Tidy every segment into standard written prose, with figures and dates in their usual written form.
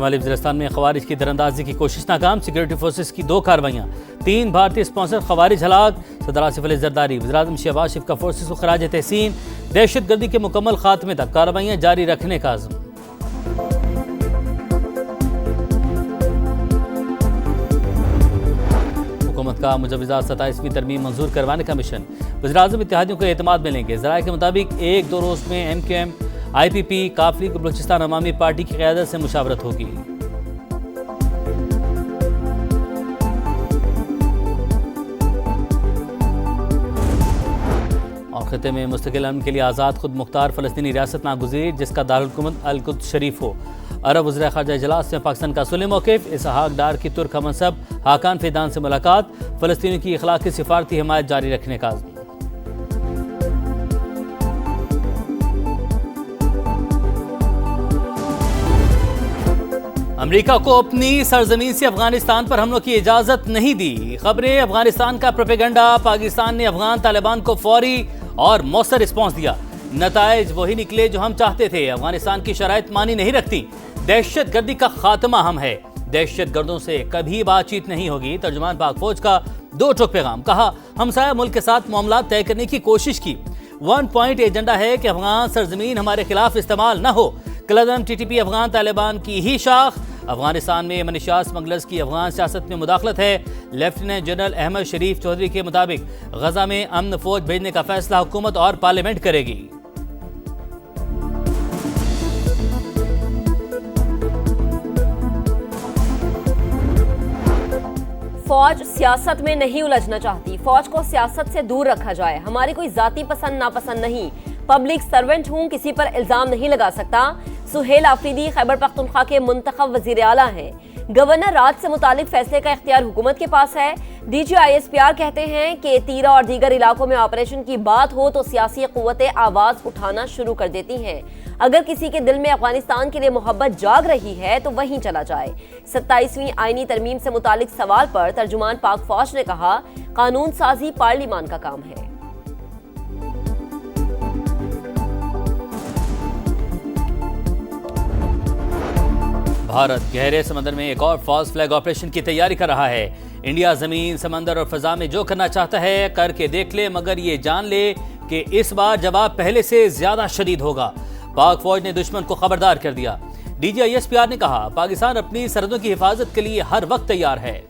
शुमाली वज़ीरिस्तान में खवारिज की दरअंदाजी की कोशिश नाकाम, सिक्योरिटी फोर्सेस की 2 कार्रवाइयाँ, 3 भारतीय स्पॉन्सर खवारिज हलाक। सदर आसिफ अली जरदारी वज़ीर-ए-आज़म शहबाज शरीफ का फोर्सेस को खराज तहसीन, दहशत गर्दी के मुकम्मल खात्मे तक कार्रवाइयाँ जारी रखने का अज़्म। हुकूमत का मुजव्वज़ात 27वीं तरमीम मंजूर करवाने का मिशन, वज़ीर-ए-आज़म इत्तेहादियों को एतमाद में लेंगे। ज़राए के मुताबिक 1-2 रोज़ में MQM IPP काफली को बलूचिस्तान अवामी पार्टी की क़यादत से मुशावरत होगी। और खिते में मुस्तकिल अमन के लिए आज़ाद खुद मुख्तार फ़लस्तीनी रियासत नागुज़ीर, जिसका दारुल अल-कुद्स शरीफ हो। अरब वज़ीर ख़ारजा इजलास में पाकिस्तान का सुले मौक़िफ़, इसहाक़ डार की तुर्क हमनसब हाकान फ़ैदान से मुलाकात, फ़लस्तीनियों की इख़लाक़ी सिफ़ारती हिमायत जारी रखने का अज़्म। अमेरिका को अपनी सरजमीन से अफगानिस्तान पर हमलों की इजाजत नहीं दी। खबरें अफगानिस्तान का प्रोपेगेंडा, पाकिस्तान ने अफगान तालिबान को फौरी और मौसर रिस्पॉन्स दिया। नताइज वही निकले जो हम चाहते थे। अफगानिस्तान की शराइत मानी नहीं रखती। दहशत गर्दी का खात्मा हम है, दहशत गर्दों से कभी बातचीत नहीं होगी। तर्जुमान पाक फौज का 2 टोक पैगाम, कहा हमसाया मुल्क के साथ मामला तय करने की कोशिश की। 1 पॉइंट एजेंडा है कि अफगान सरजमीन हमारे खिलाफ इस्तेमाल न हो। कलदम TTP अफगान तालिबान की ही शाख। अफगानिस्तान में मनीशात स्मगलर्स की अफगान सियासत में मुदाखलत है। लेफ्टिनेंट जनरल अहमद शरीफ चौधरी के मुताबिक गजा में अमन फौज भेजने का फैसला हुकूमत और पार्लियामेंट करेगी। फौज सियासत में नहीं उलझना चाहती। फौज को सियासत से दूर रखा जाए। हमारी कोई जाती पसंद नापसंद नहीं। पब्लिक सर्वेंट हूँ, किसी पर इल्जाम नहीं लगा सकता। सुहेल आफरीदी खैबर पख्तूनख्वा के मुंतखब वजीर आला हैं। गवर्नर राज से मुतालिक फैसले का इख्तियार हुकूमत के पास है। DG ISPR कहते हैं कि तीरा और दीगर इलाकों में ऑपरेशन की बात हो तो सियासी क़ुव्वतें आवाज़ उठाना शुरू कर देती हैं। अगर किसी के दिल में अफगानिस्तान के लिए मोहब्बत जाग रही है तो वहीं चला जाए। 27वीं आईनी तरमीम से मुतालिक सवाल पर तर्जुमान पाक फौज ने कहा, कानून साजी पार्लियामान का काम है। भारत गहरे समंदर में एक और फॉल्स फ्लैग ऑपरेशन की तैयारी कर रहा है। इंडिया जमीन, समंदर और फजा में जो करना चाहता है करके देख ले, मगर ये जान ले कि इस बार जवाब पहले से ज्यादा शदीद होगा। पाक फौज ने दुश्मन को खबरदार कर दिया। DG ISPR ने कहा, पाकिस्तान अपनी सरहदों की हिफाजत के लिए हर वक्त तैयार है।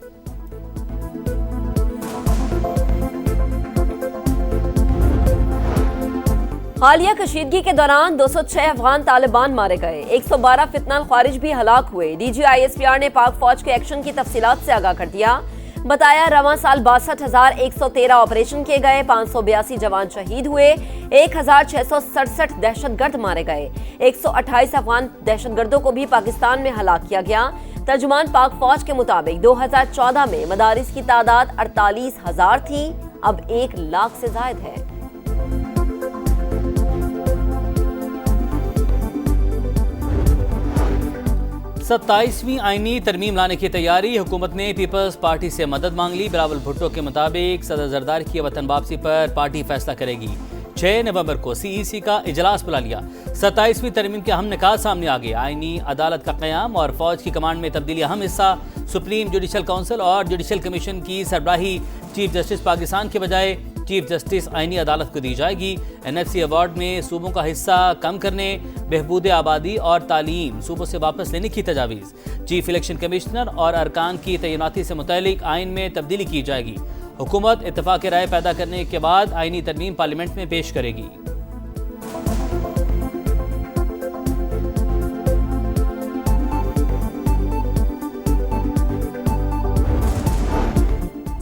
हालिया कशीदगी के दौरान 206 अफगान तालिबान मारे गए। 112 फितनाल ख्वारिज भी हलाक हुए। DG ISPR ने पाक फौज के एक्शन की तफसीलात से आगाह कर दिया। बताया, रवां साल 62,113 ऑपरेशन किए गए, 582 जवान शहीद हुए, 1,667 दहशतगर्द मारे गए। 128 अफगान दहशतगर्दों को भी पाकिस्तान में हलाक किया गया। तर्जुमान पाक फौज के मुताबिक 2014 में मदारिस की तादाद 48,000 थी, अब 1 लाख से जायद है। 27वीं आईनी तरमीम लाने की तैयारी। हुकूमत ने पीपल्स पार्टी से मदद मांग ली। बिलावल भुट्टो के मुताबिक सदर जरदारी की वतन वापसी पर पार्टी फैसला करेगी। 6 नवंबर को CEC का इजलास बुला लिया। 27वीं तरमीम के अहम निकात सामने आ गए। आईनी अदालत का क़याम और फौज की कमांड में तब्दीली अहम हिस्सा। सुप्रीम जुडिशल काउंसिल और जुडिशल कमीशन की सरबराही चीफ जस्टिस पाकिस्तान के बजाय चीफ जस्टिस आईनी अदालत को दी जाएगी। NFC अवार्ड में सूबों का हिस्सा कम करने, बहबूद आबादी और तालीम सूबों से वापस लेने की तजावीज़। चीफ इलेक्शन कमिश्नर और अरकान की तैनाती से मुतल्लिक आइन में तब्दीली की जाएगी। हुकूमत इत्तफाक़ राय पैदा करने के बाद आईनी तरमीम पार्लियामेंट में पेश करेगी।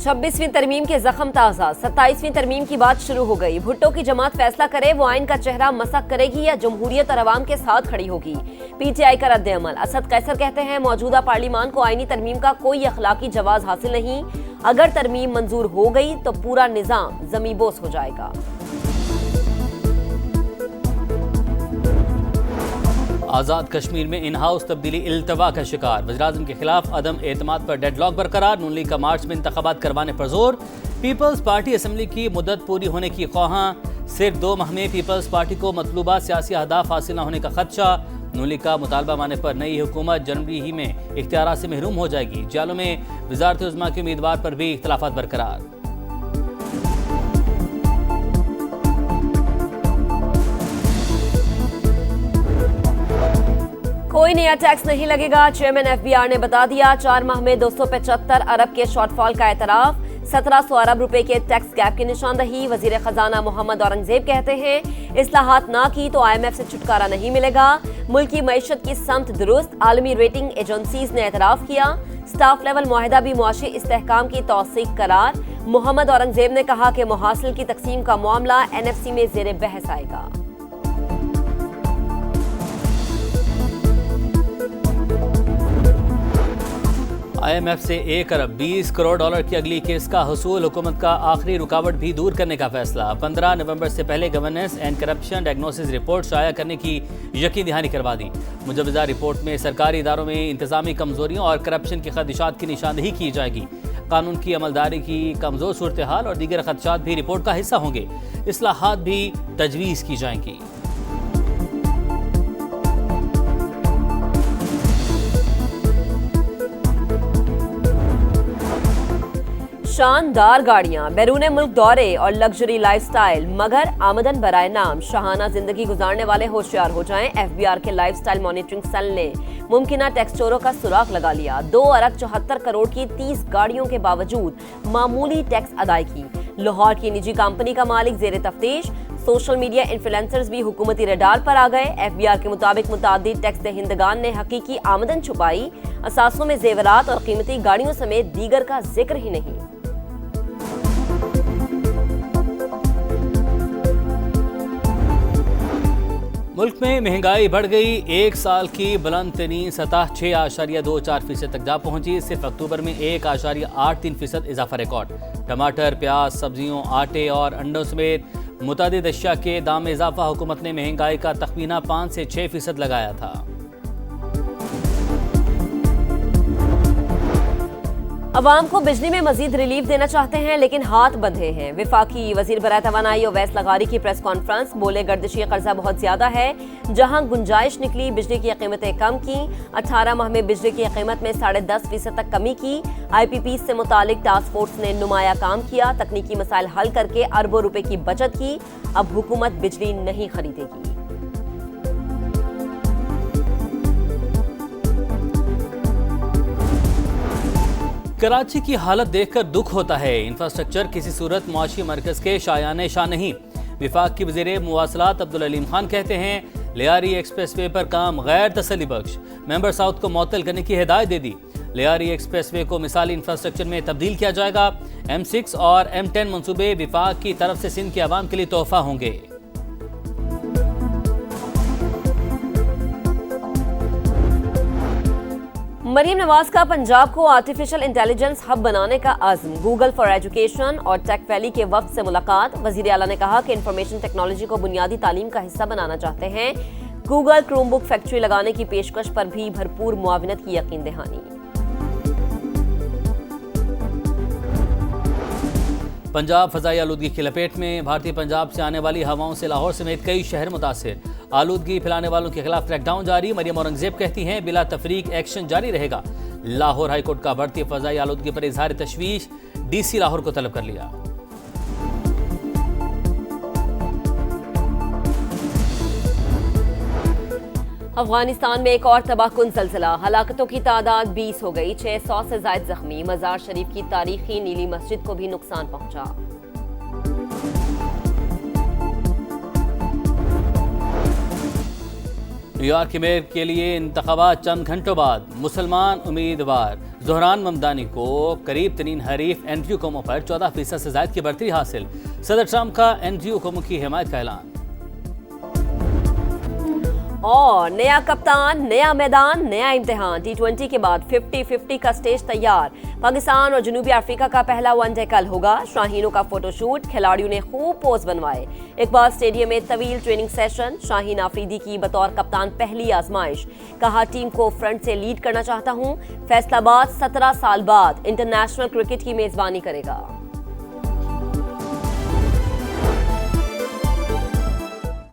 छब्बीसवीं तरमीम के जख्म ताज़ा। 27वीं तरमीम की बात शुरू हो गई। भुट्टो की जमात फैसला करे वो आइन का चेहरा मसक करेगी या जमहूरियत और अवाम के साथ खड़ी होगी। PTI का रद्द अमल। असद कैसर कहते हैं, मौजूदा पार्लियामान को आइनी तरमीम का कोई अखलाकी जवाज हासिल नहीं। अगर तरमीम मंजूर हो गई तो पूरा निज़ाम ज़मीबोस हो जाएगा। आज़ाद कश्मीर में इन हाउस तब्दीली इल्तवा का शिकार। वज़ीर-ए-आज़म के खिलाफ अदम एतमाद पर डेडलॉक बरकरार। नून लीग का मार्च में इंतखाबात करवाने पर जोर। पीपल्स पार्टी असम्बली की मुद्दत पूरी होने की ख्वाहां। सिर्फ 2 माह में पीपल्स पार्टी को मतलूबा सियासी अहदाफ हासिल न होने का खदशा। नून लीग का मुतालबा मानने पर नई हुकूमत जनवरी ही में इख्तियारात से महरूम हो जाएगी। जालों में वज़ारत उज़्मा के उम्मीदवार पर भी इख्तिलाफात बरकरार। कोई नया टैक्स नहीं लगेगा, चेयरमैन एफबीआर ने बता दिया। 4 माह में 275 अरब के शॉर्टफॉल का एतराफ। 1700 अरब रुपए के टैक्स गैप की निशानदही। वजीर खजाना मोहम्मद औरंगजेब कहते हैं इस्लाहात ना की तो IMF से छुटकारा नहीं मिलेगा। मुल्क की मईशत की समत दुरुस्त, आलमी रेटिंग एजेंसीज ने एतराफ किया। स्टाफ लेवल मुआहिदा भी मुआशी इस्तेहकाम की तौसीक करार। मोहम्मद औरंगजेब ने कहा कि मुहासिल की तकसीम का मामला NFC में जेर बहस आएगा। IMF से 1 अरब 20 करोड़ डॉलर की अगली किस्त का हसूल। हुकूमत का आखिरी रुकावट भी दूर करने का फैसला। 15 नवंबर से पहले governance and corruption diagnosis report शाया करने की यकीन दहानी करवा दी। मुजवजा रिपोर्ट में सरकारी इदारों में इंतजामी कमजोरियों और करप्शन के खदशात की निशानदही की जाएगी। कानून की अमलदारी की कमजोर सूरत हाल और दीगर खदशात भी रिपोर्ट का हिस्सा होंगे। इस्लाहात भी तजवीज़ की जाएंगी। शानदार गाड़ियां, बैरून मुल्क दौरे और लग्जरी लाइफस्टाइल, मगर आमदन बराए नाम। शाहाना जिंदगी गुजारने वाले होशियार हो जाएं। FBR के लाइफस्टाइल मॉनिटरिंग सेल ने मुमकिना टैक्स चोरों का सुराग लगा लिया। 2 अरब 74 करोड़ की 30 गाड़ियों के बावजूद मामूली टैक्स अदायगी। लाहौर की निजी कंपनी का मालिक जेर तफ्तीश। सोशल मीडिया इन्फ्लुएंसर्स भी हुकूमती रडार पर आ गए। FBR के मुताबिक मुतादिद टैक्स दहिंदगान ने हकीकी आमदन छुपाई। असासों में जेवरात और कीमती गाड़ियों समेत दीगर का जिक्र ही नहीं। मुल्क में महंगाई बढ़ गई। 1 साल की बुलंद तरीन सतह 6.24% तक जा पहुंची। सिर्फ अक्टूबर में 1.83% इजाफा रिकॉर्ड। टमाटर, प्याज, सब्जियों, आटे और अंडों समेत मुतादिद अशिया के दाम में इजाफा। हुकूमत ने महंगाई का तखमीना 5 से 6% लगाया था। अवाम को बिजली में मजीद रिलीफ देना चाहते हैं लेकिन हाथ बंधे हैं। विफाकी वजीर बराए तवानाई ओवैस लगारी की प्रेस कॉन्फ्रेंस। बोले गर्दिशी कर्जा बहुत ज्यादा है। जहां गुंजाइश निकली बिजली की कीमतें कम की। 18 माह में बिजली की कीमत में 10.5% तक कमी की। IPP से मुतालिक टास्क फोर्स ने नुमाया काम किया। तकनीकी मसाइल हल करके अरबों रुपए की बचत की। अब हुकूमत बिजली नहीं खरीदेगी। कराची की हालत देखकर दुख होता है। इंफ्रास्ट्रक्चर किसी सूरत मुआशी मरकज के शायाने शाह नहीं। विफाक की वज़ीर मुवासलात अब्दुल अलीम खान कहते हैं लियारी एक्सप्रेस वे पर काम गैर तसल्ली बख्श। मेंबर साउथ को मुअत्तल करने की हिदायत दे दी। लियारी एक्सप्रेस वे को मिसाली इंफ्रास्ट्रक्चर में तब्दील किया जाएगा। M6 और M10 मंसूबे विफाक की तरफ से सिंध के अवाम के लिए तोहफा होंगे। मरीम नवाज का पंजाब को आर्टिफिशियल इंटेलिजेंस हब बनाने का आज़म। गूगल फॉर एजुकेशन और टेक वैली के वफ्द से मुलाकात। वजीर आला ने कहा कि इंफॉर्मेशन टेक्नोलॉजी को बुनियादी तालीम का हिस्सा बनाना चाहते हैं। गूगल क्रोमबुक फैक्ट्री लगाने की पेशकश पर भी भरपूर मुआविनत की यकीन दहानी। पंजाब फजाई आलूदगी की लपेट में। भारतीय पंजाब से आने वाली हवाओं से लाहौर समेत कई शहर मुतासिर। आलूदगी फैलाने वालों के खिलाफ क्रैकडाउन जारी। मरियम औरंगजेब कहती हैं बिला तफरीक एक्शन जारी रहेगा। लाहौर हाईकोर्ट का बढ़ती फजाई आलूदगी पर इजहार तशवीश। DC लाहौर को तलब कर लिया। अफगानिस्तान में एक और तबाहकुन ज़ल्ज़ला। हलाकतों की तादाद 20 हो गई। 600 से ज़ायद जख्मी। मज़ार शरीफ की तारीखी नीली मस्जिद को भी नुकसान पहुंचा। न्यूयॉर्क के मेयर के लिए इंतखाबात चंद घंटों बाद। मुसलमान उम्मीदवार ज़ोहरान ममदानी को करीब तरीन हरीफ एंड्रयू कोमो पर 14% से ज़ायद की बढ़तरी हासिल। सदर ट्रंप का एंड्रयू कोमो की हिमायत का ऐलान। और नया कप्तान, नया मैदान, नया इम्तिहान। T20 के बाद 50-50 का स्टेज तैयार। पाकिस्तान और जनूबी अफ्रीका का पहला वनडे कल होगा। शाहीनों का फोटोशूट। खिलाड़ियों ने खूब पोज बनवाए। इकबाल स्टेडियम में तवील ट्रेनिंग सेशन। शाहीन आफरीदी की बतौर कप्तान पहली आजमाइश। कहा टीम को फ्रंट से लीड करना चाहता हूं। फैसलाबाद 17 साल बाद इंटरनेशनल क्रिकेट की मेजबानी करेगा।